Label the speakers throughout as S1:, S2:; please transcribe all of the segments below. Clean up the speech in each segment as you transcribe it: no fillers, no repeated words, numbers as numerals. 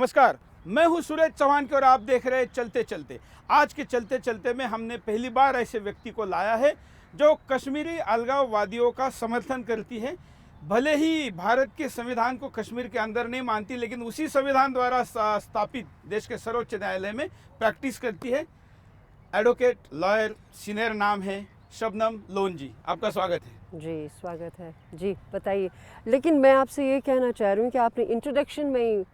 S1: नमस्कार, मैं हूं सुरेश चौहान और आप देख रहे हैं चलते चलते। आज के चलते चलते में हमने पहली बार ऐसे व्यक्ति को लाया है जो कश्मीरी अलगाववादियों का समर्थन करती है। भले ही भारत के संविधान को कश्मीर के अंदर नहीं मानती, लेकिन उसी संविधान द्वारा स्थापित देश के सर्वोच्च न्यायालय में प्रैक्टिस करती है। एडवोकेट, लॉयर, सीनियर नाम है शबनम लोन जी। आपका स्वागत है।
S2: जी स्वागत है जी, बताइए। लेकिन मैं आपसे ये कहना चाह रही हूँ कि आपने इंट्रोडक्शन में ही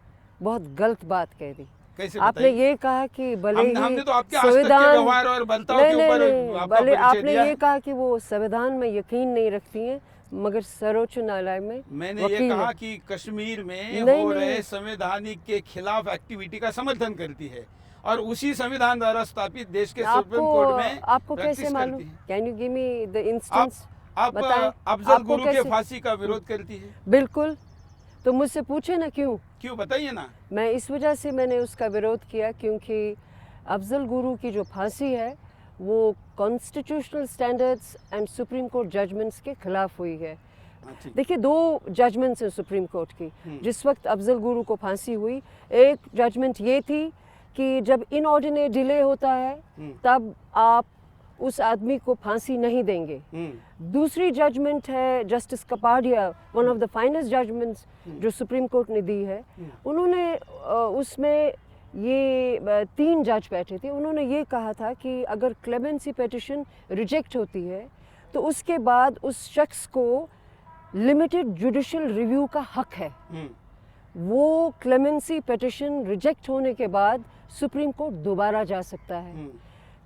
S2: बहुत गलत बात कह दी।
S1: कैसे
S2: आपने ये कहा कि भले ही
S1: हमने तो आपके आज तक के व्यवहार और बर्ताव के ऊपर
S2: भले आपने ये कहा कि वो संविधान में यकीन नहीं रखती हैं, मगर सर्वोच्च न्यायालय में
S1: मैंने ये कहा कि कश्मीर में हो रहे संवैधानिक के खिलाफ एक्टिविटी का समर्थन करती है और उसी संविधान द्वारा स्थापित देश के सुप्रीम कोर्ट में
S2: आपको कैसे मालूम? Can you give me the instance?
S1: आप अफजल गुरु के फांसी का विरोध करती है।
S2: बिल्कुल, तो मुझसे पूछे ना क्यों
S1: बताइए ना।
S2: मैं इस वजह से मैंने उसका विरोध किया क्योंकि अफजल गुरु की जो फांसी है वो constitutional standards and supreme court judgments के खिलाफ हुई है। देखिए, दो जजमेंट्स हैं सुप्रीम कोर्ट की। जिस वक्त अफजल गुरु को फांसी हुई, एक जजमेंट ये थी कि जब इनऑर्डिनेट डिले होता है तब आप उस आदमी को फांसी नहीं देंगे। दूसरी जजमेंट है justice Kapadia, one of the finest judgments जो सुप्रीम कोर्ट ने दी है। उन्होंने उसमें ये 3 जज बैठे थे, उन्होंने ये कहा था कि अगर क्लेमेंसी पिटिशन रिजेक्ट होती है तो उसके बाद उस शख्स को लिमिटेड जुडिशियल रिव्यू का हक है। वो क्लेमेंसी पिटिशन रिजेक्ट होने के बाद सुप्रीम कोर्ट दोबारा जा सकता है।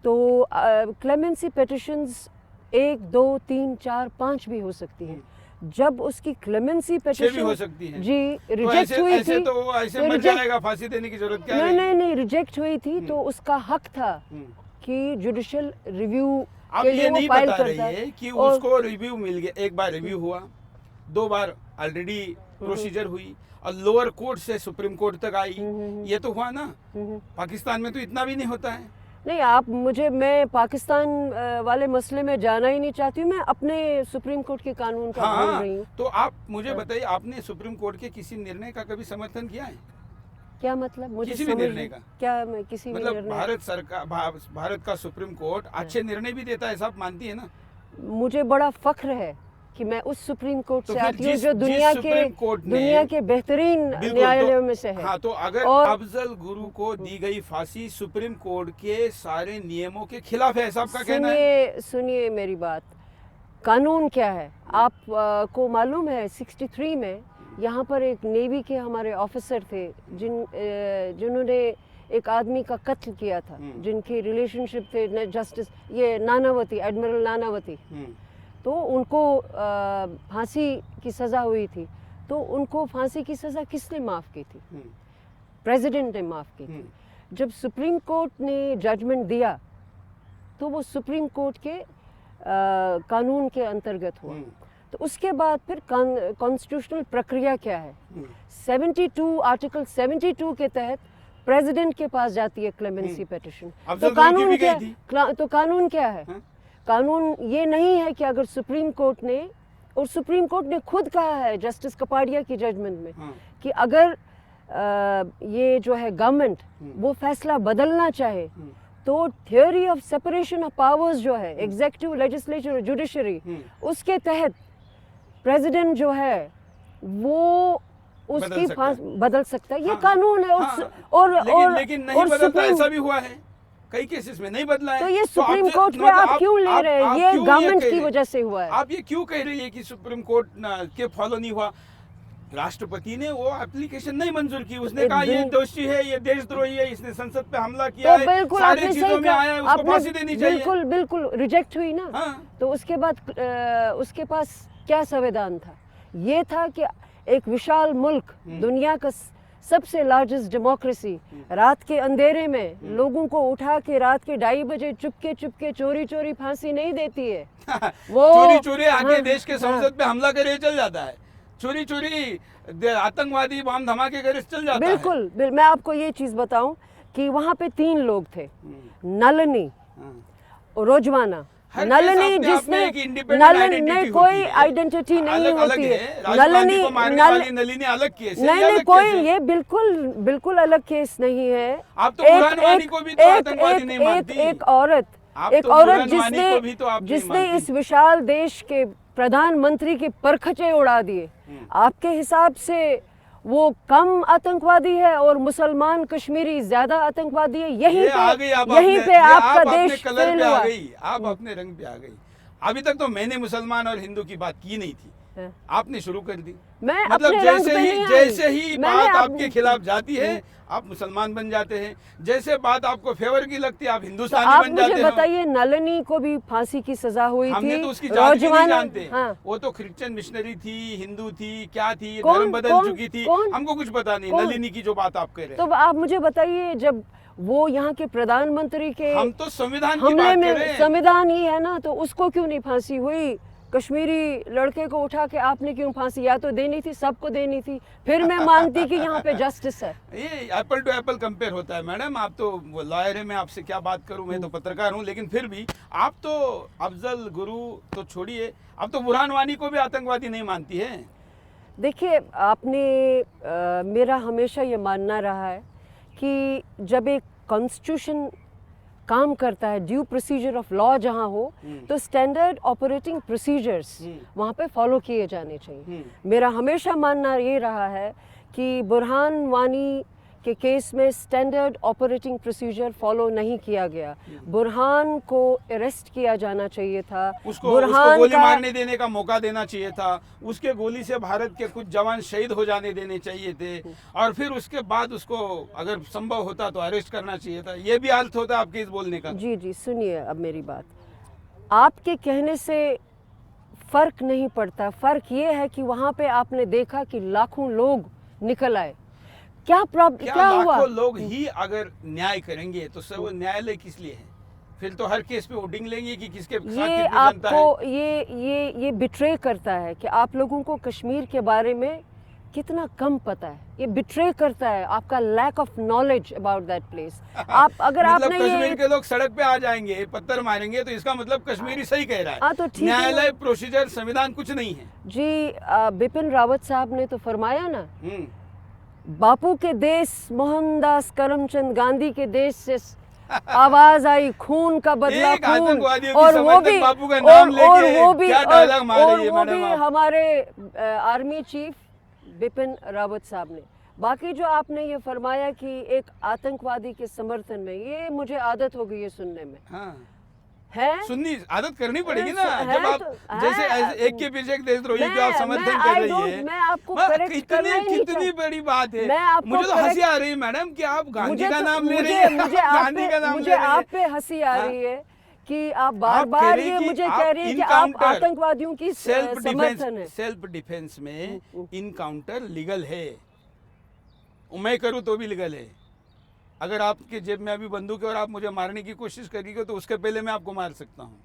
S2: तो क्लेमेंसी पिटिशंस 1, 2, 3, 4, 5 भी हो सकती है। जब उसकी क्लेमेंसी पिटिशन
S1: हो सकती है
S2: जी रिजेक्ट हुई थी
S1: तो ऐसे मर जाएगा, फांसी देने की जरूरत क्या है?
S2: नहीं रिजेक्ट हुई थी तो उसका हक था कि जुडिशियल रिव्यू
S1: आप ये नहीं बता रही है कि उसको रिव्यू मिल गया। एक बार रिव्यू हुआ, 2 बार ऑलरेडी प्रोसीजर हुई और लोअर कोर्ट से सुप्रीम कोर्ट तक आई। ये तो हुआ ना। पाकिस्तान में तो इतना भी नहीं होता है।
S2: नहीं, मैं पाकिस्तान वाले मसले में जाना ही नहीं चाहती हूँ। मैं अपने सुप्रीम कोर्ट के कानून का बोल रही हूँ।
S1: तो आप मुझे बताइए, आपने सुप्रीम कोर्ट के किसी निर्णय का कभी समर्थन किया है?
S2: क्या मतलब? मुझे
S1: किसी भी निर्णय का
S2: क्या? मैं किसी भी
S1: मतलब भारत का सुप्रीम कोर्ट अच्छे निर्णय भी देता है, सब मानती है ना? मुझे
S2: बड़ा फख्र है कि मैं उस सुप्रीम कोर्ट से आती हूँ जो दुनिया के बेहतरीन न्यायालयों में से है।
S1: हाँ, तो अगर अफजल गुरु को दी गई फांसी सुप्रीम कोर्ट के सारे नियमों के खिलाफ है, सबका कहना है।
S2: सुनिए मेरी बात, कानून क्या है आप को मालूम है? 63 में यहाँ पर एक नेवी के हमारे ऑफिसर थे जिन्होंने एक आदमी का कत्ल किया था, जिनकी रिलेशनशिप थे जस्टिस नानावती, एडमिरल नानावती। तो उनको फांसी की सज़ा हुई थी। तो उनको फांसी की सज़ा किसने माफ़ की थी? प्रेसिडेंट ने माफ़ की थी। जब सुप्रीम कोर्ट ने जजमेंट दिया तो वो सुप्रीम कोर्ट के कानून के अंतर्गत हुआ। तो उसके बाद फिर कॉन्स्टिट्यूशनल प्रक्रिया क्या है? 72 आर्टिकल 72 के तहत प्रेसिडेंट के पास जाती है क्लेमेंसी पिटिशन। तो कानून क्या है? कानून ये नहीं है कि अगर सुप्रीम कोर्ट ने खुद कहा है जस्टिस कपाडिया की जजमेंट में कि अगर ये जो है गवर्नमेंट वो फैसला बदलना चाहे तो theory of separation of powers जो है एग्जीक्यूटिव, लेजिस्लेचर और जुडिशरी, उसके तहत प्रेसिडेंट जो है वो उसकी बदल सकता है। ये कानून है।
S1: लेकिन नहीं बदलता, ऐसा भी हुआ है कई केसेस में, नहीं बदला है।
S2: तो ये सुप्रीम कोर्ट में आप क्यों ले रहे हैं? ये गवर्नमेंट की वजह से हुआ है।
S1: आप ये क्यों कह रही है कि सुप्रीम कोर्ट के फॉलो नहीं हुआ? राष्ट्रपति ने वो एप्लीकेशन नहीं मंजूर की। उसने कहा ये दोषी है, ये देशद्रोही है, इसने संसद पे हमला किया है, सारी चीजों में आया है, उसको फांसी देनी चाहिए। बिल्कुल रिजेक्ट हुई ना। तो उसके बाद उसके पास क्या संविधान था? ये था कि एक विशाल मुल्क, दुनिया का सबसे लार्जेस्ट डेमोक्रेसी, रात के अंधेरे में लोगों को उठा के रात के 2:30 बजे चुपके चोरी फांसी नहीं देती है। वो चोरी आके देश के संसद पे हमला करे चल जाता है। चोरी आतंकवादी बम धमाके करे चल जाता है।
S2: बिल्कुल। मैं आपको ये चीज बताऊं कि वहाँ पे 3 लोग थे, नलिनी, रोजवाना
S1: हर
S2: नलिनी
S1: देश अपने आप में
S2: जिसने
S1: एक independent identity
S2: नलिनी
S1: होती
S2: कोई
S1: है।
S2: आइडेंटिटी नहीं
S1: अलग अलग
S2: होती
S1: है।
S2: है।
S1: राजीव गांधी
S2: नलिनी
S1: को मारने वाली नलिनी अलग केस है,
S2: नहीं
S1: ये
S2: नहीं
S1: अलग
S2: कोई
S1: केस है।
S2: ये बिल्कुल बिल्कुल अलग केस नहीं है।
S1: आप तो बुरहान वानी को भी तो आतंकवादी नहीं मानती।
S2: एक औरत
S1: आप
S2: एक
S1: तो
S2: औरत
S1: बुरहान वानी को भी तो आप नहीं
S2: जिसने
S1: मानती।
S2: इस विशाल देश के प्रधानमंत्री के परखचे उड़ा दिए, आपके हिसाब से वो कम आतंकवादी है और मुसलमान कश्मीरी ज्यादा आतंकवादी है?
S1: ये आ गई आप
S2: यहीं
S1: अपने-
S2: पे
S1: ये
S2: आपका
S1: आप अपने
S2: देश
S1: कलर
S2: फेल
S1: पे आ
S2: हुआ।
S1: गई, आप अपने रंग पे आ गई। अभी तक तो मैंने मुसलमान और हिंदू की बात की नहीं थी,
S2: हाँ।
S1: आपने शुरू कर दी।
S2: मैं
S1: मतलब
S2: अपने रंग
S1: जैसे
S2: पे
S1: ही
S2: नहीं आई।
S1: जैसे ही
S2: मैंने
S1: बात
S2: अपने-
S1: आपके खिलाफ जाती है आप मुसलमान बन जाते हैं, जैसे बात आपको फेवर की लगती है आप
S2: तो
S1: हिंदुस्तानी
S2: आप
S1: बन जाते
S2: मुझे
S1: हैं।
S2: बताइए, नलिनी को भी फांसी की सजा हुई थी।
S1: हमने तो उसकी जात भी नहीं
S2: रौजवाना-
S1: जानते,
S2: हाँ।
S1: वो तो क्रिश्चियन मिशनरी थी, हिंदू थी, क्या थी,
S2: कौन-
S1: धर्म बदल
S2: कौन-
S1: चुकी थी,
S2: कौन-
S1: हमको कुछ पता नहीं।
S2: कौन?
S1: नलिनी की जो बात आप कह रहे
S2: तो
S1: हैं,
S2: आप मुझे बताइए, जब वो यहाँ के प्रधानमंत्री के
S1: हम तो संविधान की
S2: हमले
S1: बात कर रहे
S2: में
S1: हैं।
S2: संविधान ही है ना, तो उसको क्यों नहीं फांसी हुई? कश्मीरी लड़के को उठा के आपने क्यों फांसी या तो देनी थी, सबको देनी थी, फिर मैं मानती कि यहाँ पे जस्टिस है।
S1: ये एप्पल टू एप्पल कंपेयर होता है मैडम। आप तो वो लॉयर है, मैं आपसे क्या बात करूं, मैं तो पत्रकार हूं, लेकिन फिर भी आप तो अफजल गुरु तो छोड़िए, अब तो बुरहान वानी को भी आतंकवादी नहीं मानती है।
S2: देखिए, मेरा हमेशा ये मानना रहा है कि जब एक कॉन्स्टिट्यूशन काम करता है, ड्यू प्रोसीजर ऑफ लॉ जहाँ हो, तो स्टैंडर्ड ऑपरेटिंग प्रोसीजर्स वहाँ पे फॉलो किए जाने चाहिए। मेरा हमेशा मानना ये रहा है कि बुरहान वानी के केस में स्टैंडर्ड ऑपरेटिंग प्रोसीजर फॉलो नहीं किया गया। बुरहान को अरेस्ट किया जाना चाहिए था,
S1: उसको
S2: बुरहान
S1: गोली
S2: का
S1: मारने देने का मौका देना चाहिए था, उसके गोली से भारत के कुछ जवान शहीद हो जाने देने चाहिए थे, और फिर उसके बाद उसको अगर संभव होता तो अरेस्ट करना चाहिए था। ये भी अर्थ होता आपके इस बोलने का।
S2: जी जी, सुनिए अब मेरी बात। आपके कहने से फर्क नहीं पड़ता। फर्क ये है कि वहाँ पे आपने देखा कि लाखों लोग निकल आए। क्या प्रॉब्लम, क्या हुआ?
S1: लाखों लोग ही अगर न्याय करेंगे तो सर वो न्यायालय किस लिए है? फिर तो हर केस पे वोटिंग लेंगे कि किसके साथ
S2: ये
S1: कितनी जनता है।
S2: आपको ये बिट्रे करता है कि आप लोगों को कश्मीर के बारे में कितना कम पता है। ये बिट्रे करता है आपका lack of knowledge about that place. आप अगर
S1: मतलब
S2: आपने
S1: कश्मीर
S2: ये
S1: के लोग सड़क पे आ जाएंगे, पत्थर मारेंगे, तो इसका मतलब कश्मीरी सही कह रहा
S2: हाँ,
S1: है।
S2: तो ठीक है।
S1: न्यायालय, प्रोसीजर, संविधान कुछ नहीं है।
S2: जी, बिपिन रावत साहब ने तो फरमाया ना,
S1: हम्म।
S2: बापू के देश, मोहनदास करमचंद गांधी के देश से आवाज आई, खून का बदला
S1: एक
S2: खून।
S1: आतंकवादियों की
S2: और वो
S1: समर्थक
S2: भी
S1: बापू का नाम लेके
S2: वो भी
S1: क्या डायलॉग मार
S2: और
S1: रही है
S2: वो
S1: मैडम
S2: भी
S1: आप?
S2: हमारे आर्मी चीफ बिपिन रावत साहब ने। बाकी जो आपने ये फरमाया कि एक आतंकवादी के समर्थन में, ये मुझे आदत हो गई है सुनने में।
S1: हाँ।
S2: है
S1: सुननी आदत करनी पड़ेगी ना,
S2: है
S1: जब आप
S2: तो-
S1: जैसे
S2: है,
S1: एक के पीछे एक देशद्रोही के आप
S2: मैं-
S1: समर्थन
S2: मैं-
S1: कर
S2: I
S1: रही
S2: don't-
S1: है।
S2: मैं आपको correct करना ही नहीं
S1: कितनी
S2: चाहती।
S1: बड़ी बात है।
S2: मैं आपको
S1: मुझे तो
S2: correct-
S1: हंसी आ रही है मैडम कि आप गांधी
S2: मुझे
S1: का
S2: तो-
S1: नाम ले रही
S2: मुझे
S1: है।
S2: मुझे आप
S1: गांधी का
S2: पे
S1: नाम
S2: मुझे
S1: ले रही
S2: आप
S1: है।
S2: पे हंसी आ
S1: हाँ।
S2: रही है कि आप बार
S1: आप कह
S2: बार
S1: रही
S2: ये
S1: कि
S2: मुझे
S1: आप
S2: कह रही है कि आप
S1: इनकाउंटर,
S2: आतंकवादियों की समर्थन है।
S1: सेल्फ डिफेंस में इनकाउंटर लीगल है। मैं करूँ तो भी लीगल है। अगर आपके जेब में अभी बंदूक है और आप मुझे मारने की कोशिश करेंगे तो उसके पहले मैं आपको मार सकता हूँ।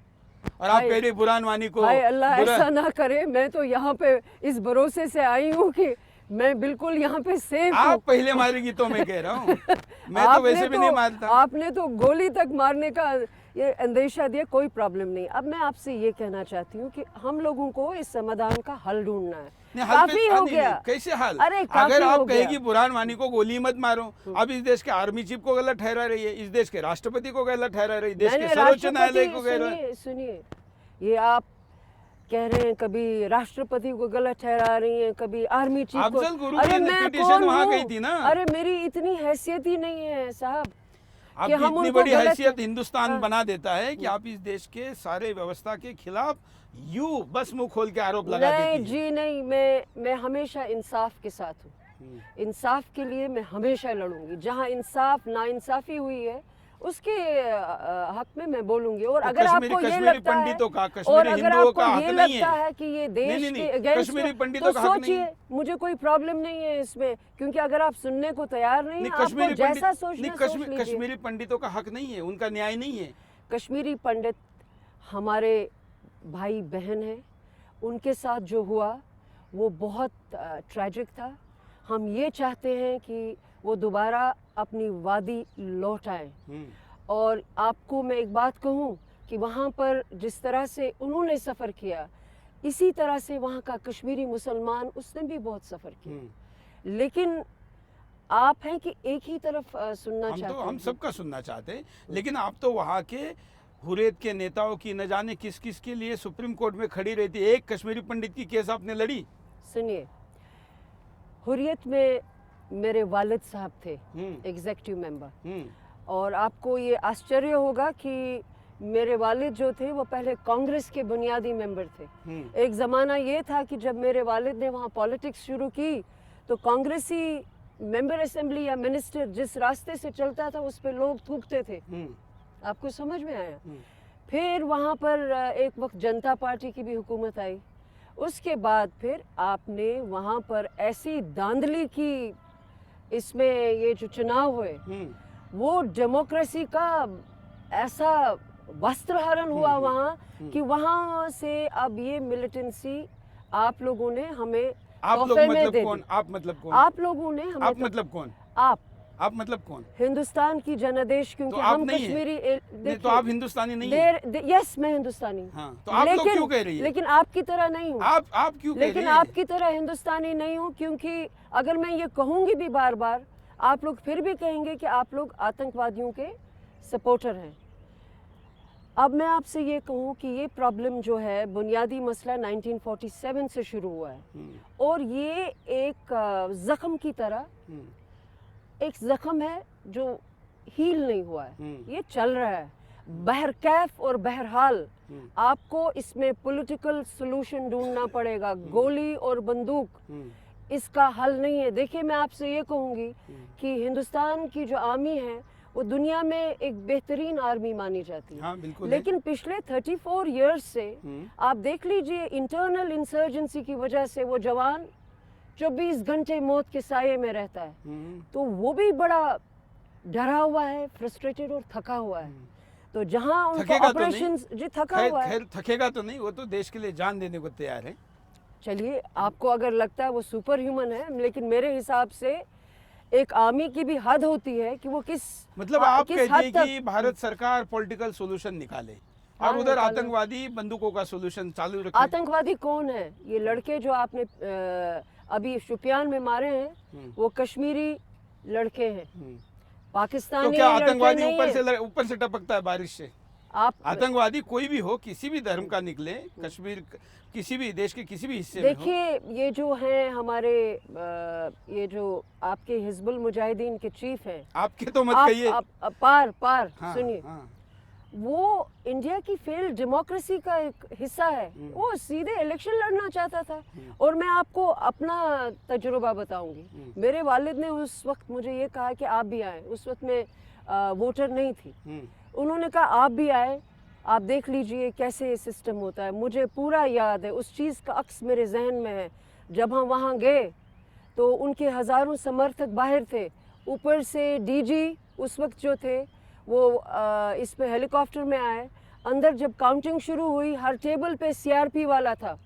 S1: और आप कह रही बुरहान वानी को,
S2: हाय अल्लाह ऐसा ना करे। मैं तो यहाँ पे इस भरोसे से आई हूँ कि मैं बिल्कुल यहाँ पे सेफ हूँ।
S1: आप पहले मारेगी तो मैं कह रहा हूँ। मैं तो वैसे भी नहीं मारता।
S2: आपने तो गोली तक मारने का ये अंदेशा दिया, कोई प्रॉब्लम नहीं। अब मैं आपसे ये कहना चाहती हूँ कि हम लोगों को इस समाधान का हल ढूंढना है। काफी हो गया।
S1: कैसे हल?
S2: अरे काफी
S1: अगर
S2: हो
S1: आप
S2: गया।
S1: कहेगी बुरहान वानी को गोली मत मारो, अब इस देश के आर्मी चीफ को गलत ठहरा रही है, इस देश के राष्ट्रपति को गलत ठहरा रही है, देश के सर्वोच्च न्यायालय को कह रहा है।
S2: सुनिए, ये आप कह रहे हैं कभी राष्ट्रपति को गलत ठहरा रही हैं, कभी आर्मी चीफ को।
S1: अफजल गुरु
S2: अरे
S1: की
S2: मैं
S1: पिटीशन
S2: कौन
S1: वहाँ
S2: हूँ?
S1: गई थी ना।
S2: अरे मेरी इतनी हैसियत ही नहीं है साहब कि
S1: आपकी
S2: हम
S1: इतनी
S2: उनको
S1: बड़ी
S2: गलत-
S1: हैसियत हिंदुस्तान
S2: हाँ।
S1: बना देता है कि आप इस देश के सारे व्यवस्था के खिलाफ यूं बस मुंह खोल के आरोप लगा
S2: नहीं
S1: देती है।
S2: जी नहीं, मैं हमेशा इंसाफ के साथ हूँ। इंसाफ के लिए मैं हमेशा लड़ूंगी। जहाँ इंसाफ नाइंसाफी हुई है उसके हक में मैं बोलूंगी। और
S1: तो
S2: अगर आपको ये
S1: कश्मीरी
S2: लगता है
S1: पंडितों का,
S2: और
S1: कश्मीरी
S2: अगर
S1: हिंदुओं
S2: आपको
S1: का
S2: ये
S1: हक नहीं
S2: लगता
S1: है।
S2: है कि ये देश
S1: नहीं,
S2: के
S1: नहीं,
S2: अगेंस्ट
S1: कश्मीरी
S2: तो
S1: पंडितों का हक नहीं
S2: सोचिए,
S1: है।
S2: मुझे कोई प्रॉब्लम नहीं है इसमें, क्योंकि अगर आप सुनने को तैयार नहीं है, आपको जैसा सोचना सोच लीजिए।
S1: कश्मीरी पंडितों का हक नहीं है, उनका न्याय नहीं है।
S2: कश्मीरी पंडित हमारे भाई बहन हैं, उनके साथ जो हुआ वो बहुत ट्रैजिक था। हम ये चाहते हैं कि वो दोबारा अपनी वादी लौट आए। और आपको मैं एक बात कहूँ कि वहाँ पर जिस तरह से उन्होंने सफ़र किया, इसी तरह से वहाँ का कश्मीरी मुसलमान उसने भी बहुत सफ़र किया। लेकिन आप हैं कि एक ही तरफ सुनना चाहते हैं।
S1: हम सबका सुनना चाहते हैं, लेकिन आप तो वहाँ के हुर्रियत के नेताओं की न जाने किस किस के लिए सुप्रीम कोर्ट में खड़ी रहती। एक कश्मीरी पंडित की केस आपने लड़ी।
S2: सुनिए, हुर्रियत में मेरे वालिद साहब थे एग्जीक्यूटिव मेंबर, और आपको ये आश्चर्य होगा कि मेरे वालिद जो थे वो पहले कांग्रेस के बुनियादी मेंबर थे। एक ज़माना ये था कि जब मेरे वालिद ने वहाँ पॉलिटिक्स शुरू की तो कांग्रेसी मेंबर असेंबली या मिनिस्टर जिस रास्ते से चलता था उस पे लोग थूकते थे। आपको समझ में आया? फिर वहाँ पर एक वक्त जनता पार्टी की भी हुकूमत आई। उसके बाद फिर आपने वहाँ पर ऐसी धांधली की, इसमें ये जो चुनाव हुए वो डेमोक्रेसी का ऐसा वस्त्रहरण हुआ वहाँ कि वहाँ से अब ये मिलिटेंसी आप लोगों ने हमें तोहफे में दे दी।
S1: आप मतलब कौन?
S2: आप लोगों ने हमें।
S1: आप मतलब कौन? आप मतलब कौन?
S2: हिंदुस्तान की जनादेश, क्योंकि
S1: तो
S2: हम कश्मीरी।
S1: तो आप हिंदुस्तानी नहीं हैं?
S2: यस, मैं हिंदुस्तानी।
S1: हाँ, तो आप लोग क्यों कह रही है?
S2: लेकिन आपकी तरह नहीं हूँ।
S1: आप क्यों कह रही है?
S2: लेकिन आपकी तरह हिंदुस्तानी नहीं हूँ, क्योंकि अगर मैं ये कहूँगी भी बार बार, आप लोग फिर भी कहेंगे कि आप लोग आतंकवादियों के सपोर्टर हैं। अब मैं आपसे ये कहूँ कि ये प्रॉब्लम जो है, बुनियादी मसला 1947 से शुरू हुआ है, और ये एक ज़ख्म की तरह एक ज़ख्म है जो हील नहीं हुआ है, ये चल रहा है। बहरकैफ और बहरहाल आपको इसमें पॉलिटिकल सॉल्यूशन ढूंढना पड़ेगा। गोली और बंदूक इसका हल नहीं है। देखिए, मैं आपसे ये कहूँगी कि हिंदुस्तान की जो आर्मी है वो दुनिया में एक बेहतरीन आर्मी मानी जाती है।
S1: हाँ, बिल्कुल
S2: लेकिन पिछले 34 इयर्स से आप देख लीजिए, इंटरनल इंसर्जेंसी की वजह से वो जवान 24 घंटे मौत के साये में रहता है, तो वो भी बड़ा डरा हुआ है, फ्रस्ट्रेटेड और थका हुआ है। तो जहां उनको ऑपरेशंस जी थका हुआ है,
S1: थकेगा तो नहीं, वो तो देश के लिए जान देने को तैयार है।
S2: चलिए, आपको अगर लगता है वो सुपर ह्यूमन है, लेकिन मेरे हिसाब से एक आर्मी की भी हद होती है कि वो किस
S1: मतलब आप कहते हैं कि भारत सरकार पॉलिटिकल सॉल्यूशन निकाले और उधर आतंकवादी बंदूकों का सॉल्यूशन चालू रखे।
S2: आतंकवादी कौन है? ये लड़के जो आपने अभी शुपियान में मारे हैं वो कश्मीरी लड़के हैं, पाकिस्तानी।
S1: तो क्या आतंकवादी ऊपर से टपकता है बारिश से? आतंकवादी कोई भी हो, किसी भी धर्म का निकले, कश्मीर किसी भी देश के किसी भी हिस्से में हो।
S2: देखिए, ये जो हैं हमारे ये जो आपके हिजबुल मुजाहिदीन के चीफ हैं,
S1: आपके तो मत कहिए,
S2: पार
S1: हाँ,
S2: सुनिए,
S1: हाँ।
S2: वो इंडिया की फेल्ड डेमोक्रेसी का एक हिस्सा है। वो सीधे इलेक्शन लड़ना चाहता था। और मैं आपको अपना तजुर्बा बताऊंगी। मेरे वालिद ने उस वक्त मुझे ये कहा कि आप भी आए। उस वक्त मैं वोटर नहीं थी। उन्होंने कहा आप भी आए, आप देख लीजिए कैसे सिस्टम होता है। मुझे पूरा याद है, उस चीज़ का अक्स मेरे जहन में है। जब हम वहाँ गए तो उनके हज़ारों समर्थक बाहर थे, ऊपर से डीजी उस वक्त जो थे वो इस पे हेलीकॉप्टर में आए। अंदर जब काउंटिंग शुरू हुई, हर टेबल पे सीआरपी वाला था,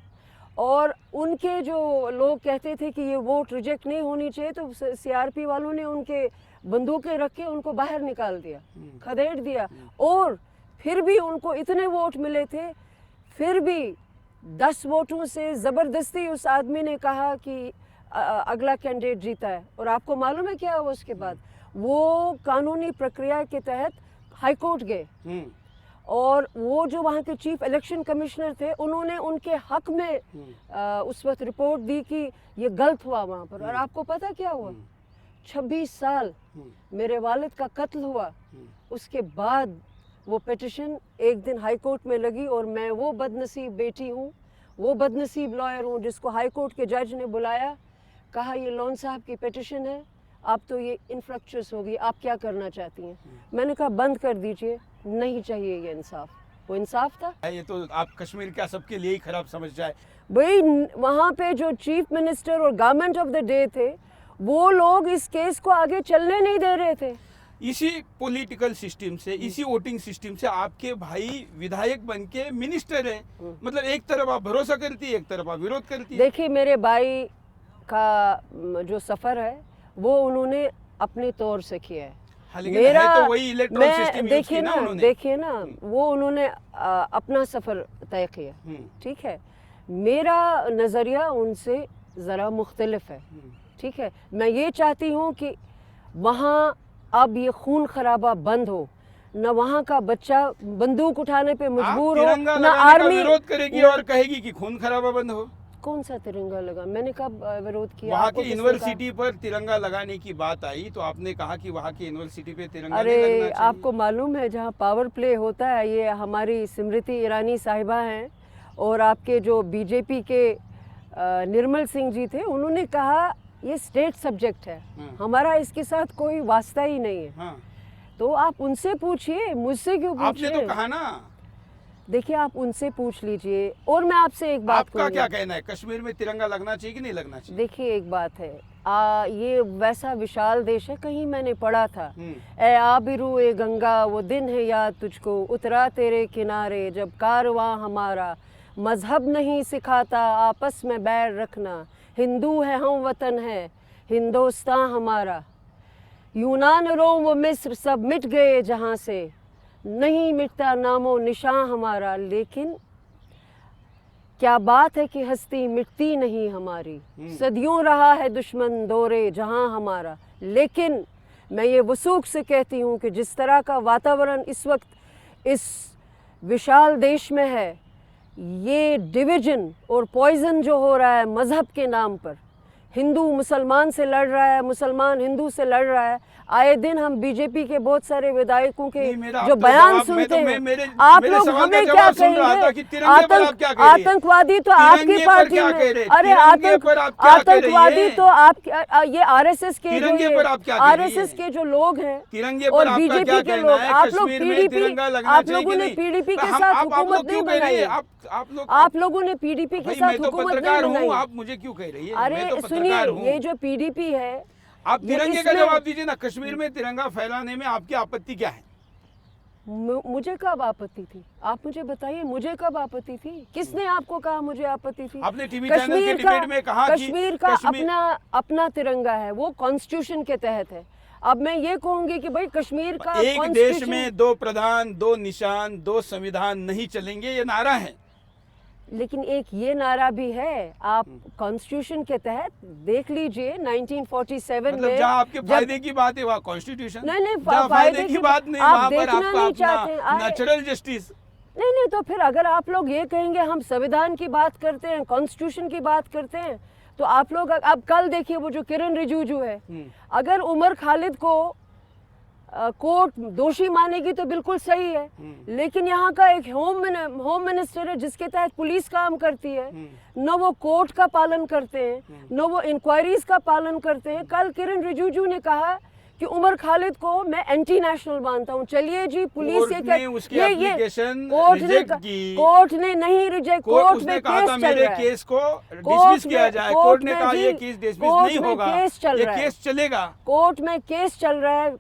S2: और उनके जो लोग कहते थे कि ये वोट रिजेक्ट नहीं होनी चाहिए, तो सीआरपी वालों ने उनके बंदूकें रख के उनको बाहर निकाल दिया, खदेड़ दिया। और फिर भी उनको इतने वोट मिले थे, फिर भी 10 वोटों से ज़बरदस्ती उस आदमी ने कहा कि अगला कैंडिडेट जीता है। और आपको मालूम है क्या हुआ उसके बाद? वो कानूनी प्रक्रिया के तहत हाई कोर्ट गए, और वो जो वहाँ के चीफ इलेक्शन कमिश्नर थे, उन्होंने उनके हक में उस वक्त रिपोर्ट दी कि ये गलत हुआ वहाँ पर। और आपको पता क्या हुआ? 26 साल मेरे वालिद का कत्ल हुआ, उसके बाद वो पिटिशन एक दिन हाई कोर्ट में लगी, और मैं वो बदनसीब बेटी हूँ, वो बदनसीब लॉयर हूँ जिसको हाई कोर्ट के जज ने बुलाया, कहा ये लोन साहब की पिटिशन है, अब तो ये इनफ्रक्चुअस होगी, आप क्या करना चाहती हैं? मैंने कहा बंद कर दीजिए, नहीं चाहिए ये इंसाफ। वो इंसाफ था?
S1: ये तो आप कश्मीर क्या सबके लिए ही खराब समझ जाए।
S2: भाई, वहाँ पे जो चीफ मिनिस्टर और गवर्नमेंट ऑफ द डे थे, वो लोग इस केस को आगे चलने नहीं दे रहे थे।
S1: इसी पॉलिटिकल सिस्टम से, इसी वोटिंग सिस्टम से आपके भाई विधायक बन के मिनिस्टर है। मतलब एक तरफ आप भरोसा करती है, एक तरफ आप विरोध करती है।
S2: देखिए, मेरे भाई का जो सफ़र है वो उन्होंने अपने तौर से किया है।
S1: हाँ, लेकिन है तो वही इलेक्ट्रॉल सिस्टम यूज की ना उन्होंने।
S2: देखिए ना, वो उन्होंने अपना सफर तय किया, ठीक है। मेरा नजरिया उनसे जरा मुख्तलिफ है, ठीक है। मैं ये चाहती हूँ कि वहाँ अब ये खून खराबा बंद हो, न वहाँ का बच्चा बंदूक उठाने पे मजबूर हो, न आर्मी
S1: विरोध करेगी और कहेगी कि खून खराबा बंद हो।
S2: कौन सा तिरंगा लगा? मैंने कब विरोध किया?
S1: वहाँ की यूनिवर्सिटी पर तिरंगा लगाने की बात आई तो आपने कहा कि वहाँ की यूनिवर्सिटी पे तिरंगा
S2: अरे
S1: नहीं लगना चाहिए।
S2: आपको मालूम है जहाँ पावर प्ले होता है, ये हमारी स्मृति ईरानी साहिबा हैं और आपके जो बीजेपी के निर्मल सिंह जी थे, उन्होंने कहा ये स्टेट सब्जेक्ट है, हमारा इसके साथ कोई वास्ता ही नहीं है।
S1: हाँ।
S2: तो आप उनसे पूछिए, मुझसे क्यों पूछिए?
S1: आपने तो कहा ना।
S2: देखिए आप उनसे पूछ लीजिए। और मैं आपसे एक बात
S1: आपका क्या कहना है, कश्मीर में तिरंगा लगना चाहिए कि नहीं लगना चाहिए?
S2: देखिए एक बात है, ये वैसा विशाल देश है, कहीं मैंने पढ़ा था, ए आबिरू ए गंगा वो दिन है याद तुझको, उतरा तेरे किनारे जब कारवां हमारा, मजहब नहीं सिखाता आपस में बैर रखना, हिंदू है हम वतन है हिंदुस्तान हमारा, यूनान रोम व मिस्र सब मिट गए जहाँ से, नहीं मिटता नामो निशान हमारा, लेकिन क्या बात है कि हस्ती मिटती नहीं हमारी, सदियों रहा है दुश्मन दौरे जहां हमारा। लेकिन मैं ये वसूख से कहती हूँ कि जिस तरह का वातावरण इस वक्त इस विशाल देश में है, ये डिवीजन और पॉइजन जो हो रहा है मज़हब के नाम पर, हिंदू मुसलमान से लड़ रहा है, मुसलमान हिंदू से लड़ रहा है, आए दिन हम बीजेपी के बहुत सारे विधायकों के जो बयान सुनते हैं, आप लोग हमें क्या कहेंगे? आतंकवादी तो आपकी पार्टी में, अरे आतंकवादी तो आप, ये आरएसएस के जो लोग हैं और बीजेपी के लोग, आप लोग पीडीपी, आप लोगों ने पीडीपी के साथ हुकूमत नहीं बनाई, आप लोगों ने पीडीपी के साथ हुकूमत नहीं बनाई।
S1: आप मुझे क्यों कह रही है?
S2: अरे सुनिए, ये जो पीडीपी है,
S1: आप तिरंगे का जवाब दीजिए ना। कश्मीर में तिरंगा फैलाने में आपकी आपत्ति क्या है?
S2: मुझे कब आपत्ति थी? आप मुझे बताइए, मुझे कब आपत्ति थी? किसने आपको कहा मुझे आपत्ति थी?
S1: आपने टीवी चैनल के डिबेट में कहा कि
S2: कश्मीर का अपना तिरंगा है, वो कॉन्स्टिट्यूशन के तहत है। अब मैं ये कहूंगी कि भाई कश्मीर का
S1: एक देश में 2 प्रधान 2 निशान 2 संविधान नहीं चलेंगे, ये नारा है।
S2: लेकिन एक ये नारा भी है, आप कॉन्स्टिट्यूशन के तहत देख लीजिए 1947
S1: मतलब
S2: में
S1: जहाँ आपके फायदे की बात है वहाँ कॉन्स्टिट्यूशन,
S2: नहीं
S1: फायदे की बात नहीं, वहाँ पर आपका अपना नेचुरल जस्टिस।
S2: नहीं तो फिर अगर आप लोग ये कहेंगे हम संविधान की बात करते हैं, कॉन्स्टिट्यूशन की बात करते हैं, तो आप लोग अब कल देखिए वो जो किरण रिजिजू है, अगर उमर खालिद को कोर्ट दोषी मानेगी तो बिल्कुल सही है, लेकिन यहाँ का एक होम मिनिस्टर है जिसके तहत पुलिस काम करती है, न वो कोर्ट का पालन करते हैं, न वो इंक्वायरीज का पालन करते हैं। कल किरण रिजिजू ने कहा कि उमर खालिद को मैं एंटी नेशनल मानता हूँ। चलिए जी, पुलिस कोर्ट ने नहीं रिजेक्ट, कोर्ट में केस चल रहा है,
S1: केस को डिसमिस किया जाए, कोर्ट ने कहा ये केस डिसमिस नहीं होगा, ये केस चलेगा,
S2: कोर्ट में केस चल रहा है,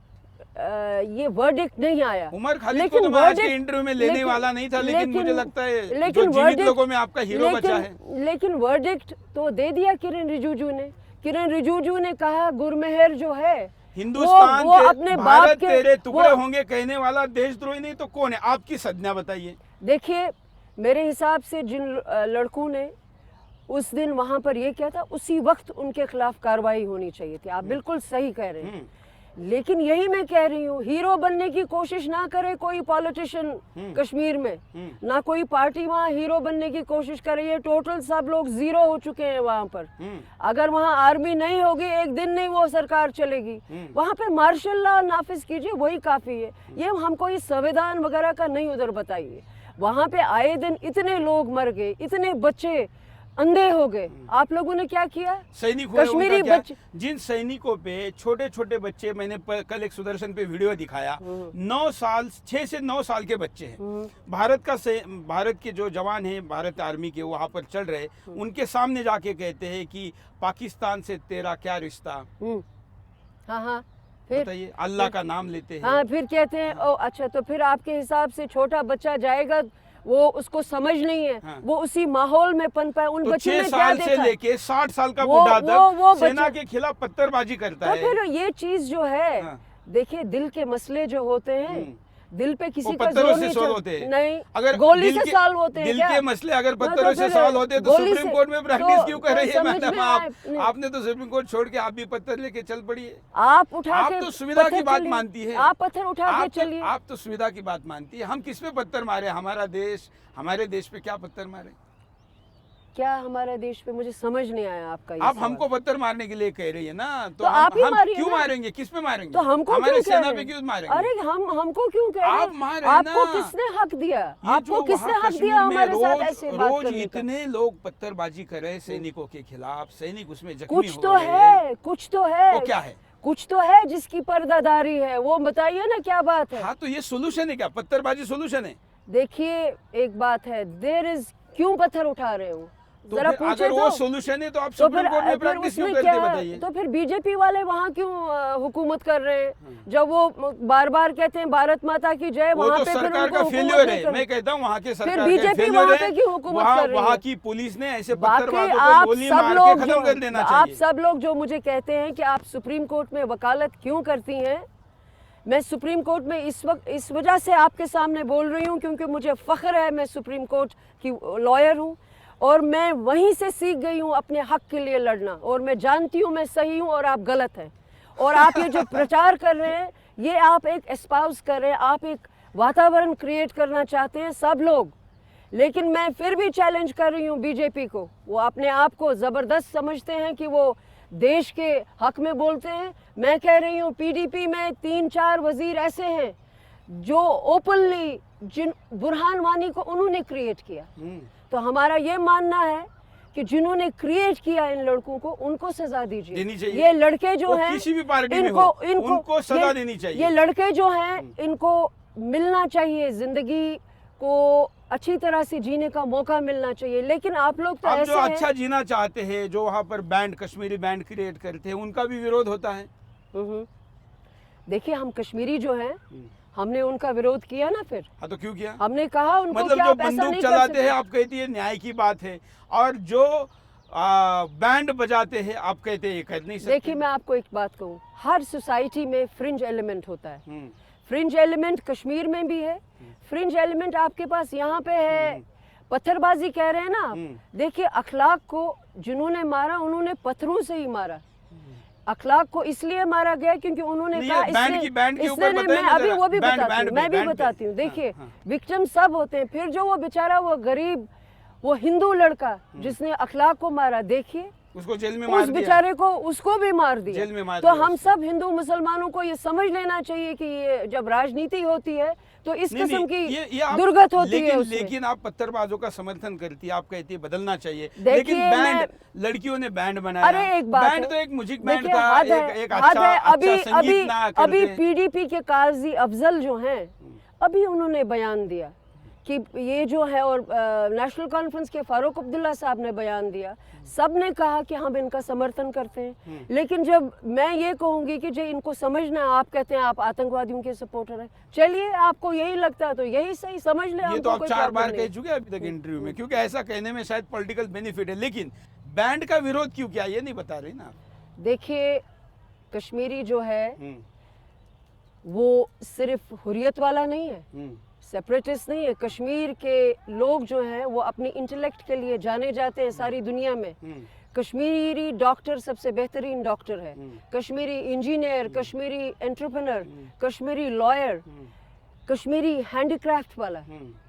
S2: ये वर्डिक्ट नहीं आया।
S1: उमर खालिद को तो मैं आज के इंटरव्यू में लेने वाला नहीं था, लेकिन मुझे लगता है जो जीवित लोगों में आपका हीरो बचा है।
S2: लेकिन वर्डिक्ट तो दे दिया किरण रिजिजू ने। किरण रिजिजू ने कहा गुरमेहर जो है
S1: हिंदुस्तान वो अपने भारत के तेरे टुकड़े होंगे कहने वाला देशद्रोही नहीं तो कौन है? आपकी संज्ञा बताइए।
S2: देखिए मेरे हिसाब से जिन लड़कों ने उस दिन वहां पर ये किया था, उसी वक्त उनके खिलाफ कार्रवाई होनी चाहिए थी। आप बिल्कुल सही कह रहे हैं, लेकिन यही मैं कह रही हूँ, हीरो बनने की कोशिश ना करे कोई पॉलिटिशियन कश्मीर में, ना कोई पार्टी वहाँ हीरो बनने की कोशिश करे। ये टोटल सब लोग जीरो हो चुके हैं वहाँ पर। अगर वहाँ आर्मी नहीं होगी, एक दिन नहीं वो सरकार चलेगी। वहाँ पे मार्शल लॉ नाफिज कीजिए, वही काफी है। ये हमको इस संविधान वगैरह का नहीं उधर बताइए। वहाँ पे आए दिन इतने लोग मर गए, इतने बच्चे अंधे हो गए। आप लोगों ने क्या किया?
S1: सैनिक कश्मीरी बच्चे, जिन सैनिकों पे छोटे छोटे बच्चे, मैंने कल एक सुदर्शन पे वीडियो दिखाया, 9 साल 6 से 9 साल के बच्चे हैं। भारत के जो जवान हैं, भारत आर्मी के, वहाँ पर चल रहे, उनके सामने जाके कहते हैं कि पाकिस्तान से तेरा क्या रिश्ता।
S2: हाँ फिर
S1: बताइए, अल्लाह का नाम लेते हैं।
S2: हाँ फिर कहते हैं ओ अच्छा, तो फिर आपके हिसाब से छोटा बच्चा जाएगा, वो उसको समझ नहीं है। हाँ। वो उसी माहौल में पनपा है। उन बच्चों ने क्या देखा? 6
S1: साल से लेके 60 साल का बुढ़ा तक सेना के खिलाफ पत्थरबाजी करता है।
S2: फिर ये चीज जो है, देखिए दिल के मसले जो होते हैं, दिल पे किसी
S1: वो
S2: का
S1: पत्थरों
S2: जोर
S1: से
S2: नहीं
S1: सॉल्व
S2: चल-
S1: होते हैं।
S2: नहीं,
S1: अगर
S2: गोली
S1: दिल
S2: से
S1: के-
S2: सॉल्व होते हैं
S1: दिल
S2: क्या?
S1: के मसले अगर
S2: हाँ,
S1: पत्थरों से
S2: फिर
S1: सॉल्व होते तो
S2: गोली
S1: सुप्रीम
S2: से-
S1: कोर्ट में प्रैक्टिस
S2: तो-
S1: क्यों कर रही है
S2: समझ
S1: मैडम?
S2: में नहीं।
S1: आपने तो सुप्रीम कोर्ट छोड़ के आप भी पत्थर लेके चल पड़ी है।
S2: आप उठा
S1: आप
S2: के
S1: तो सुविधा की
S2: पत्थर
S1: बात
S2: चलिए।
S1: मानती है।
S2: आप पत्थर उठा के चलिए।
S1: आप तो सुविधा की बात मानती है। हम किस पे पत्थर मारे? हमारे देश पे क्या पत्थर मारे?
S2: क्या हमारे देश पे, मुझे समझ नहीं आया आपका ये
S1: आप
S2: सवाल।
S1: हमको पत्थर मारने के लिए कह रही है ना,
S2: तो आप ही
S1: हम
S2: मारिए
S1: क्यों
S2: ना।
S1: मारेंगे? किस पे मारेंगे?
S2: तो हमको
S1: हमारे
S2: क्यों कह
S1: सेना
S2: रहे
S1: पे
S2: हैं?
S1: क्यों मारेंगे?
S2: अरे हमको क्यों कह रहे हैं?
S1: आप मार रहे हैं
S2: आपको
S1: ना।
S2: किसने हक दिया?
S1: ये
S2: आपको
S1: जो
S2: किसने
S1: वहाँ
S2: हक
S1: कश्मीर
S2: दिया
S1: में
S2: हमारे साथ ऐसे बात
S1: रोज
S2: करने का?
S1: इतने लोग पत्थरबाजी कर रहे हैं सैनिकों के खिलाफ, सैनिक उसमें जख्मी
S2: कुछ
S1: हो
S2: तो
S1: रहे हैं।
S2: है, कुछ तो है।
S1: वो क्या है?
S2: कुछ तो है जिसकी पर्दादारी है, वो बताइए ना क्या बात है।
S1: हाँ, तो ये सोल्यूशन है क्या? पत्थरबाजी सोल्यूशन है?
S2: देखिए एक बात है, देयर इज, क्यों पत्थर उठा रहे हो
S1: तो
S2: जरा
S1: फिर
S2: पूछे
S1: अगर वो
S2: तो।
S1: सोल्यूशन है तो आप
S2: तो
S1: सुप्रीम कोर्ट में
S2: फिर
S1: प्रैक्टिस क्यों
S2: उसमें
S1: करते
S2: क्या,
S1: बताइए?
S2: तो फिर बीजेपी वाले वहाँ क्यों हुकूमत कर रहे हैं? जब वो बार बार कहते हैं भारत माता की जय,
S1: वो
S2: वहाँ
S1: तो
S2: पे फिर
S1: सरकार
S2: उनको
S1: का
S2: हुकूमत
S1: फेल्योर
S2: नहीं
S1: है।
S2: करनी।
S1: मैं कहता हूँ वहाँ के सरकार का
S2: बीजेपी
S1: फेल्योर
S2: वहाँ
S1: है।
S2: पे क्यों हुकूमत कर रही है?
S1: वहाँ की पुलिस ने ऐसे
S2: बाकी
S1: पत्थरबाजों
S2: आप
S1: को गोली
S2: सब
S1: मार के
S2: लोग
S1: खत्म कर देना
S2: आप
S1: चाहिए।
S2: सब लोग जो मुझे कहते हैं कि आप सुप्रीम कोर्ट में वकालत क्यों करती हैं, मैं सुप्रीम कोर्ट में इस वक्त इस वजह से आपके सामने बोल रही हूँ क्योंकि मुझे फख्र है, मैं सुप्रीम कोर्ट की लॉयर हूँ और मैं वहीं से सीख गई हूँ अपने हक के लिए लड़ना, और मैं जानती हूँ मैं सही हूँ और आप गलत हैं। और आप ये जो प्रचार कर रहे हैं, ये आप एक एस्पाउस कर रहे हैं, आप एक वातावरण क्रिएट करना चाहते हैं सब लोग। लेकिन मैं फिर भी चैलेंज कर रही हूँ बीजेपी को। वो अपने आप को ज़बरदस्त समझते हैं कि वो देश के हक में बोलते हैं। मैं कह रही हूँ पीडीपी में 3-4 वजीर ऐसे हैं जो ओपनली, जिन बुरहान वानी को उन्होंने क्रिएट किया। तो हमारा ये मानना है कि जिन्होंने क्रिएट किया इन लड़कों को, उनको सजा
S1: देनी
S2: दीजिए।
S1: चाहिए।
S2: ये लड़के जो
S1: वो
S2: हैं,
S1: किसी भी पार्टी में
S2: इनको
S1: हो,
S2: इनको
S1: उनको सजा
S2: ये-
S1: देनी चाहिए।
S2: ये लड़के जो हैं, इनको मिलना चाहिए, जिंदगी को अच्छी तरह से जीने का मौका मिलना चाहिए। लेकिन आप लोग तो
S1: आप
S2: ऐसे
S1: जो
S2: हैं।
S1: अच्छा जीना चाहते हैं, जो वहाँ पर बैंड, कश्मीरी बैंड क्रिएट करते हैं, उनका भी विरोध होता है।
S2: देखिए हम कश्मीरी जो हैं, हमने उनका विरोध किया ना। फिर
S1: हाँ, तो क्यों किया?
S2: हमने कहा उनको
S1: मतलब
S2: कि
S1: जो
S2: आप ऐसा
S1: बंदूक
S2: नहीं कर
S1: चलाते
S2: सकते।
S1: हैं आप कहती है न्याय की बात है, और जो बैंड बजाते हैं आप कहते हैं ये कर नहीं सकते।
S2: देखिए मैं आपको एक बात कहूँ, हर सोसाइटी में फ्रिंज एलिमेंट होता है।
S1: हम्म।
S2: फ्रिंज एलिमेंट कश्मीर में भी है, फ्रिंज एलिमेंट आपके पास यहाँ पे है। पत्थरबाजी कह रहे हैं ना आप, देखिए अखलाक को जिन्होंने मारा उन्होंने पत्थरों से ही मारा। अखलाक को इसलिए मारा गया क्योंकि उन्होंने
S1: नहीं,
S2: कहा
S1: ये बैंड की- बैंड के ऊपर बताइए
S2: मैं
S1: ना
S2: अभी
S1: जरा।
S2: वो भी
S1: बैंड-
S2: बताती
S1: बैंड
S2: हूँ,
S1: पे,
S2: मैं भी
S1: बैंड पे।
S2: बताती हूँ। देखिए
S1: हाँ।
S2: विक्टिम सब होते हैं, फिर जो वो बेचारा वो गरीब वो हिंदू लड़का जिसने अखलाक को मारा, देखिए
S1: उसको जेल में मार
S2: उस
S1: दिया।
S2: बेचारे को, उसको भी मार दिया।
S1: जेल में मार
S2: तो
S1: दिया
S2: हम सब हिंदू मुसलमानों को ये समझ लेना चाहिए कि ये जब राजनीति होती है तो इस
S1: नहीं,
S2: किस्म
S1: नहीं,
S2: की
S1: ये आप-
S2: दुर्गत होती है उसमें।
S1: लेकिन आप पत्थरबाजों का समर्थन करती है, आप कहती है बदलना चाहिए।
S2: देखिए,
S1: लेकिन बैंड,
S2: मैं-
S1: लड़कियों ने बैंड बनाया।
S2: अरे एक बात
S1: बैंड
S2: है,
S1: तो एक म्यूजिक बैंड
S2: देखिए,
S1: था,
S2: हद
S1: एक
S2: हद
S1: अच्छा
S2: है।
S1: अच्छा संगीत ना
S2: अभी
S1: करते।
S2: पीडीपी के काजी अफजल जो हैं, अभी उन्होंने बयान दिया कि ये जो है, और नेशनल कॉन्फ्रेंस के फारूक अब्दुल्ला साहब ने बयान दिया, सब ने कहा कि हम इनका समर्थन करते हैं। लेकिन जब मैं ये कहूँगी कि जो इनको समझना है, आप कहते हैं आप आतंकवादियों के सपोर्टर हैं, चलिए आपको यही लगता है तो यही सही समझ ले।
S1: ये तो आप 4 बार कह चुके हैं अभी तक इंटरव्यू में, क्योंकि ऐसा कहने में शायद पॉलिटिकल बेनिफिट है। लेकिन बैंड का विरोध क्यों किया ये नहीं बता रही ना आप।
S2: देखिए कश्मीरी जो है वो सिर्फ हुर्रियत वाला नहीं है, सेपरेटिस्ट नहीं है। कश्मीर के लोग जो हैं वो अपनी इंटेलेक्ट के लिए जाने जाते हैं सारी दुनिया में। कश्मीरी डॉक्टर सबसे बेहतरीन डॉक्टर है, Kashmiri engineer, Kashmiri entrepreneur, Kashmiri lawyer, Kashmiri handicraft वाला,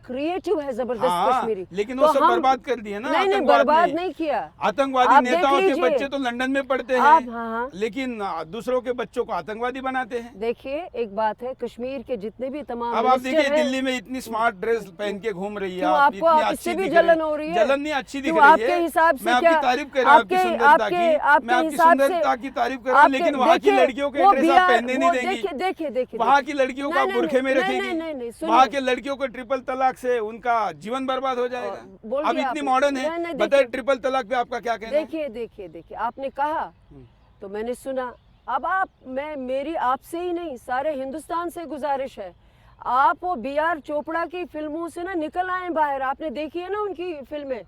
S2: क्रिएटिव है जबरदस्त
S1: हाँ,
S2: कश्मीरी।
S1: लेकिन
S2: तो
S1: वो सब
S2: हम-
S1: बर्बाद कर दिए ना।
S2: नहीं
S1: आतंकवाद
S2: बर्बाद
S1: ने।
S2: नहीं किया।
S1: आतंकवादी
S2: आप देख
S1: नेताओं के
S2: लीजिए।
S1: बच्चे तो लंदन में पढ़ते
S2: आप-
S1: हैं,
S2: हाँ।
S1: लेकिन दूसरों के बच्चों को आतंकवादी बनाते हैं।
S2: देखिए एक बात है, कश्मीर के जितने भी तमाम
S1: अब आप
S2: मिनिस्टर
S1: देखिए
S2: हैं,
S1: दिल्ली में इतनी स्मार्ट ड्रेस पहन के घूम रही है
S2: क्यों
S1: आप,
S2: आपको
S1: इतनी
S2: आप
S1: अच्छी
S2: इससे भी
S1: दिख
S2: जलन
S1: रही
S2: हो रही है?
S1: जलन नहीं, अच्छी दिख
S2: क्यों
S1: रही
S2: आपके
S1: है।
S2: हिसाब से
S1: मैं
S2: क्या
S1: आपकी तारीफ कर रहा हूँ, आपकी सुंदरता की,
S2: आपके
S1: मैं आपकी
S2: हिसाब से
S1: सुंदरता की तारीफ कर रहा हूँ, लेकिन वहाँ की
S2: देखिए,
S1: लड़कियों के
S2: वो
S1: ड्रेस आप
S2: बिहार-
S1: पहनने
S2: वो
S1: नहीं देंगी।
S2: देखिए
S1: वहाँ की लड़कियों को आप
S2: नहीं,
S1: बुरखे में
S2: नहीं,
S1: रखेंगी।
S2: नहीं, सुनिए।
S1: वहाँ के लड़कियों को ट्रिपल तलाक से उनका जीवन बर्बाद हो जाएगा।
S2: बोल
S1: अब
S2: दिया
S1: इतनी
S2: आपने।
S1: मॉडर्न
S2: नहीं,
S1: है,
S2: नहीं,
S1: बताइए
S2: देखिए।
S1: ट्रिपल तलाक पे आपका क्या कहना है?
S2: देखिए आपने कहा तो मैंने सुना। अब आप, मैं मेरी आपसे ही नहीं सारे हिंदुस्तान से गुजारिश है, आप वो B.R. चोपड़ा की फिल्मों से ना निकल आए बाहर। आपने देखी है ना उनकी फिल्में,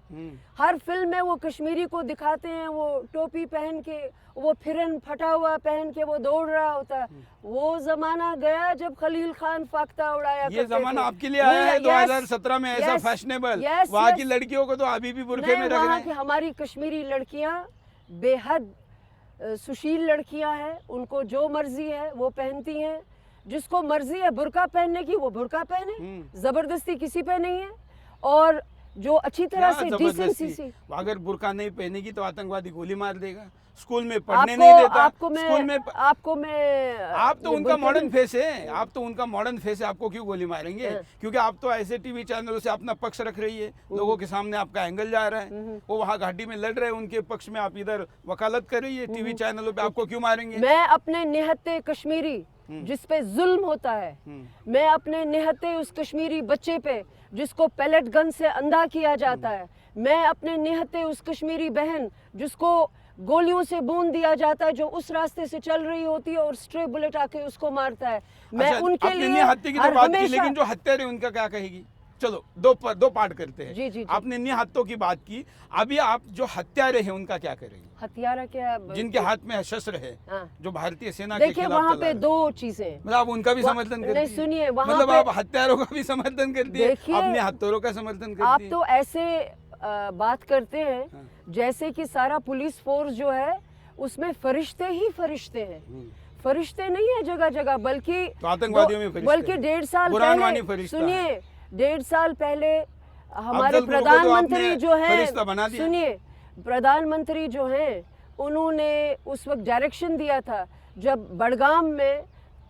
S2: हर फिल्म में वो कश्मीरी को दिखाते हैं, वो टोपी पहन के, वो फिरन फटा हुआ पहन के वो दौड़ रहा होता है। वो जमाना गया जब खलील खान फाख्ता उड़ाया
S1: ये जमाना आपके लिए आया है 2017 में, ऐसा फैशनेबल। वहाँ की लड़कियों को तो अभी भी बुर्के में रख रहे हैं।
S2: हमारी कश्मीरी लड़कियां बेहद सुशील लड़कियां हैं, उनको जो मर्जी है वो पहनती हैं। जिसको मर्जी है बुर्का पहनने की वो बुर्का पहने, जबरदस्ती किसी पे नहीं है। और जो अच्छी तरह से डिसेंसी से,
S1: अगर बुर्का नहीं पहनेगी तो आतंकवादी गोली मार देगा, स्कूल में पढ़ने नहीं देता। आप तो उनका मॉडर्न फेस है, आप तो उनका मॉडर्न फेस है, आपको क्यों गोली मारेंगे? क्योंकि आप तो ऐसे टीवी चैनलों से अपना पक्ष रख रही है, लोगों के सामने आपका एंगल जा रहा है, वो वहाँ घाटी में लड़ रहे हैं उनके पक्ष में, आप इधर वकालत कर रही है टीवी चैनलों पे, आपको क्यों मारेंगे?
S2: मैं अपने निहत्ते कश्मीरी जिस पे जुल्म होता है, मैं अपने निहत्ते उस कश्मीरी बच्चे पे जिसको पैलेट गन से अंधा किया जाता है, मैं अपने निहत्ते उस कश्मीरी बहन जिसको गोलियों से बूंद दिया जाता है, जो उस रास्ते से चल रही होती है और स्ट्रे बुलेट आके उसको मारता है, मैं उनके लिए
S1: हत्या की तो बात की, लेकिन जो हत्यारे उनका क्या कहेगी? चलो दो पार्ट करते हैं।
S2: जी, जी, जी।
S1: आपने निहत्तों की बात की, अभी आप जो हत्यारे हैं उनका क्या करेंगे?
S2: हथियारा क्या,
S1: जिनके हाथ में शस्त्र है, जो भारतीय सेना
S2: के खिलाफ वहाँ पे दो चीजें,
S1: मतलब आप उनका भी समर्थन करती
S2: नहीं, सुनिए,
S1: मतलब आप हत्यारों का भी समर्थन करती है, अपने हत्यारों का समर्थन करती है।
S2: आप तो ऐसे बात करते हैं जैसे कि सारा पुलिस फोर्स जो है उसमें फरिश्ते ही फरिश्ते हैं। फरिश्ते नहीं है जगह जगह, बल्कि
S1: तो आतंकवादियों में फरिश्ते,
S2: बल्कि 1.5 साल पहले, सुनिए, 1.5 साल पहले हमारे प्रधानमंत्री जो है, सुनिए, प्रधानमंत्री जो हैं उन्होंने उस वक्त डायरेक्शन दिया था जब बड़गाम में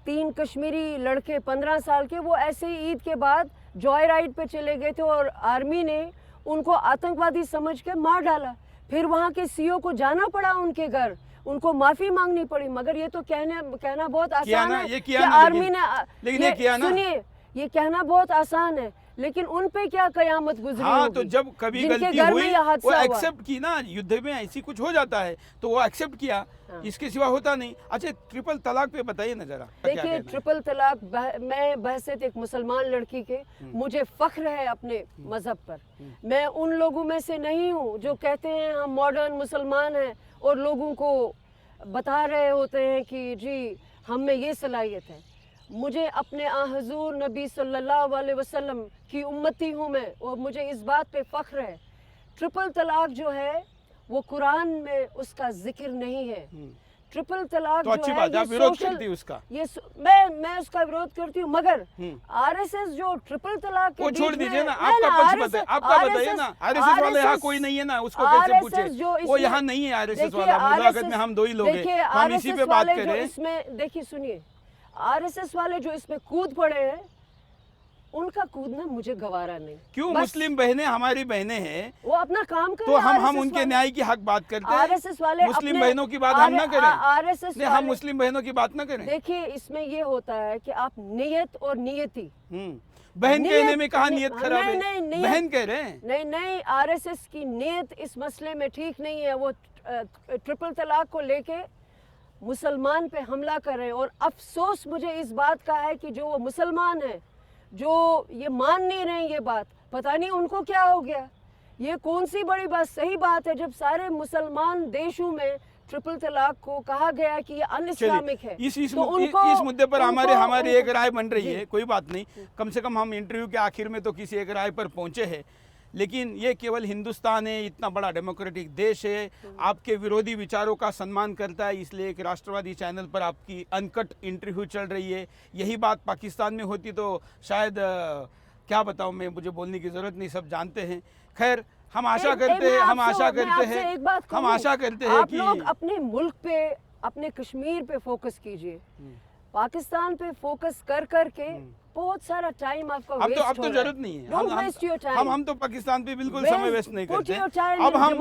S2: 3 कश्मीरी लड़के 15 साल के, वो ऐसे ही ईद के बाद जॉय राइड पे चले गए थे और आर्मी ने उनको आतंकवादी समझ के मार डाला। फिर वहाँ के सीओ को जाना पड़ा उनके घर, उनको माफी मांगनी पड़ी। मगर ये तो कहना बहुत आसान है कि आर्मी ने, लेकिन सुनिए, ये कहना बहुत आसान है, लेकिन उन पे क्या कयामत गुजरी होगी?
S1: तो जब कभी गलती हुई वो एक्सेप्ट की ना, युद्ध में ऐसी कुछ हो जाता है तो वो एक्सेप्ट किया, इसके सिवा होता नहीं। अच्छा, ट्रिपल तलाक पे बताइए ना जरा।
S2: देखिए, ट्रिपल तलाक, मैं बहसेत एक मुसलमान लड़की के, मुझे फख्र है अपने मजहब पर। मैं उन लोगों में से नहीं हूँ जो कहते हैं हम मॉडर्न मुसलमान हैं और लोगों को बता रहे होते हैं कि जी हम में ये सलाहियत है। मुझे अपने हुज़ूर नबी सल्लल्लाहु अलैहि वसल्लम की उम्मती हूँ मैं, और मुझे इस बात पे फ़ख्र है। ट्रिपल तलाक जो है वो कुरान में उसका जिक्र नहीं है। ट्रिपल तलाक
S1: तो अच्छी बात है, आप विरोध करती है उसका।
S2: ये मैं उसका विरोध करती हूँ, मगर आरएसएस जो ट्रिपल तलाक के,
S1: वो छोड़ दीजिए ना, आपका पक्ष बताइए, आपका बताइए ना। आरएसएस वाले यहाँ कोई नहीं है ना, उसको कैसे पूछे? वो यहाँ नहीं है आरएसएस वाला, मुलाकात में हम 2 ही लोग हैं, हम इसी पे बात करें।
S2: इसमें देखिए, सुनिए, आरएसएस वाले जो इसमें कूद पड़े हैं, उनका कूदना मुझे गवारा नहीं।
S1: क्यों? मुस्लिम बहनें हमारी बहनें हैं,
S2: वो अपना काम करें।
S1: तो हम उनके न्याय की हक बात करते हैं।
S2: आरएसएस वाले
S1: मुस्लिम बहनों की बात हम ना करें।
S2: आरएसएस
S1: हम मुस्लिम बहनों की बात ना करें।
S2: देखिए, इसमें ये होता है कि आप नियत और नियति,
S1: बहन कहने में कहा नियत खराब है? बहन कह रहे हैं।
S2: नहीं, आरएसएस की नियत इस मसले में ठीक नहीं है। वो ट्रिपल तलाक को लेके मुसलमान पे हमला कर रहे हैं, और अफसोस मुझे इस बात का है कि जो वो मुसलमान है, जो ये मान नहीं रहे ये बात, पता नहीं उनको क्या हो गया। ये कौन सी बड़ी बात, सही बात है जब सारे मुसलमान देशों में ट्रिपल तलाक को कहा गया कि ये अनइस्लामिक है।
S1: इस मुद्दे पर हमारी एक राय बन रही है, कोई बात नहीं। कम से कम हम इंटरव्यू के आखिर में तो किसी एक राय पर पहुंचे हैं। लेकिन ये केवल हिंदुस्तान है, इतना बड़ा डेमोक्रेटिक देश है, आपके विरोधी विचारों का सम्मान करता है, इसलिए एक राष्ट्रवादी चैनल पर आपकी अनकट इंटरव्यू चल रही है। यही बात पाकिस्तान में होती तो शायद क्या बताऊं मैं, मुझे बोलने की ज़रूरत नहीं, सब जानते हैं। खैर, हम आशा करते हैं
S2: आप लोग अपने मुल्क पे, अपने कश्मीर पे फोकस कीजिए। पाकिस्तान पे फोकस कर के बहुत सारा टाइम आपका वेस्ट हो रहा है।
S1: अब तो जरूरत नहीं है। हम तो पाकिस्तान पे बिल्कुल समय वेस्ट नहीं करते।
S2: अब हम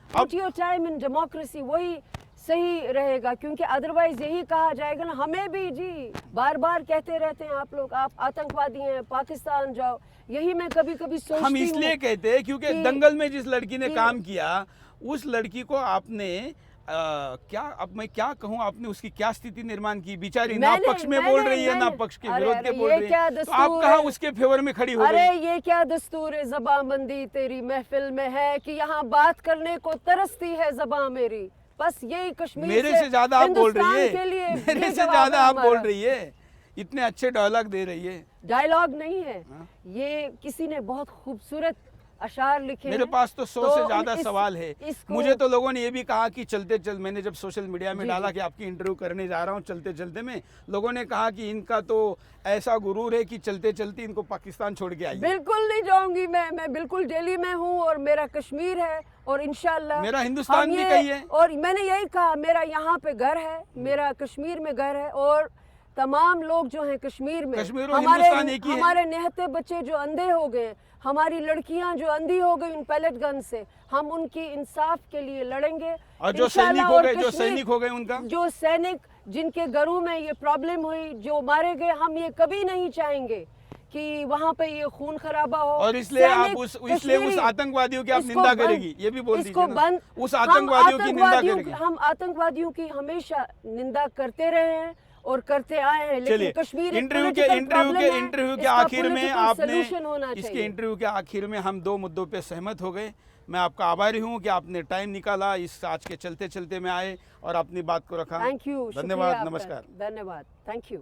S2: put your time in democracy, वही सही रहेगा, क्योंकि अदरवाइज यही कहा जाएगा ना, हमें भी जी बार बार कहते रहते हैं आप लोग, आप आतंकवादी हैं, पाकिस्तान जाओ। यही मैं कभी कभी सोचती हूँ।
S1: हम इसलिए कहते हैं क्योंकि दंगल में जिस लड़की ने काम किया, उस लड़की को आपने क्या अब मैं क्या कहूँ, आपने उसकी क्या स्थिति निर्माण की, बेचारी ना पक्ष में बोल रही है ना पक्ष के विरोध के बोल रही है, तो आप कहाँ उसके फेवर में खड़ी हो
S2: अरे
S1: गई?
S2: ये क्या दस्तूर है ज़बानबंदी तेरी महफिल में है कि यहाँ बात करने को तरसती है ज़बान मेरी, बस यही कश्मीर
S1: मेरे से ज्यादा आप बोल रही
S2: हिंदुस्तान के लिए
S1: है, मेरे
S2: ये
S1: से
S2: जवाब
S1: ज्यादा
S2: है
S1: आप बोल
S2: हमारा।
S1: रही है, इतने अच्छे डायलॉग दे रही है।
S2: डायलॉग नहीं है,
S1: हाँ?
S2: ये किसी ने बहुत खूबसूरत अशार लिखे
S1: मेरे
S2: हैं।
S1: पास तो 100
S2: तो
S1: से ज्यादा
S2: इस-
S1: सवाल है।
S2: इसको-
S1: मुझे तो लोगों ने ये भी कहा कि चलते चल, मैंने जब सोशल मीडिया में
S2: जी,
S1: डाला
S2: जी।
S1: कि आपकी इंटरव्यू करने जा रहा हूँ चलते चलते में, लोगों ने कहा कि इनका तो ऐसा गुरूर है कि चलते चलते इनको पाकिस्तान छोड़ के आइए।
S2: बिल्कुल नहीं जाऊंगी मैं बिल्कुल दिल्ली में हूँ और मेरा कश्मीर है और इंशाल्लाह
S1: मेरा हिंदुस्तान
S2: हम
S1: भी
S2: ये-
S1: कहीं है।
S2: और मैंने यही कहा मेरा यहाँ पे घर है, मेरा कश्मीर में घर है और तमाम लोग जो हैं कश्मीर में,
S1: कश्मीर और हिंदुस्तान एक ही है।
S2: हमारे निहत्ते बच्चे जो अंधे हो गए, हमारी लड़कियां जो अंधी हो गई उन पैलेट गन से, हम उनकी इंसाफ के लिए लड़ेंगे।
S1: और जो
S2: इंशाल्लाह।
S1: सैनिक हो
S2: और
S1: गए, जो
S2: कश्मीर-
S1: सैनिक हो गए उनका,
S2: जो सैनिक जिनके घरों में ये प्रॉब्लम हुई, जो मारे गए, हम ये कभी नहीं चाहेंगे कि वहाँ पे ये खून खराबा हो।
S1: और इसलिए आप
S2: सैनिक
S1: उस
S2: कश्मीरी,
S1: आतंकवादियों की आप
S2: इसको
S1: निंदा
S2: बंद-
S1: करेगी, ये भी बोल
S2: इसको
S1: दीजिए ना।
S2: बंद,
S1: उस आतंकवादियों की निंदा करेगी।
S2: हम आतंकवादियों की हमेशा निंदा करते रहे हैं और करते आए हैं, लेकिन
S1: चलिए,
S2: कश्मीर
S1: इंटरव्यू के आखिर में आपने, इसके इंटरव्यू के आखिर में हम 2 मुद्दों पे सहमत हो गए। मैं आपका आभारी हूँ कि आपने टाइम निकाला, इस आज के चलते चलते में आए और अपनी बात को रखा।
S2: थैंक यू,
S1: धन्यवाद, नमस्कार।
S2: धन्यवाद, थैंक यू।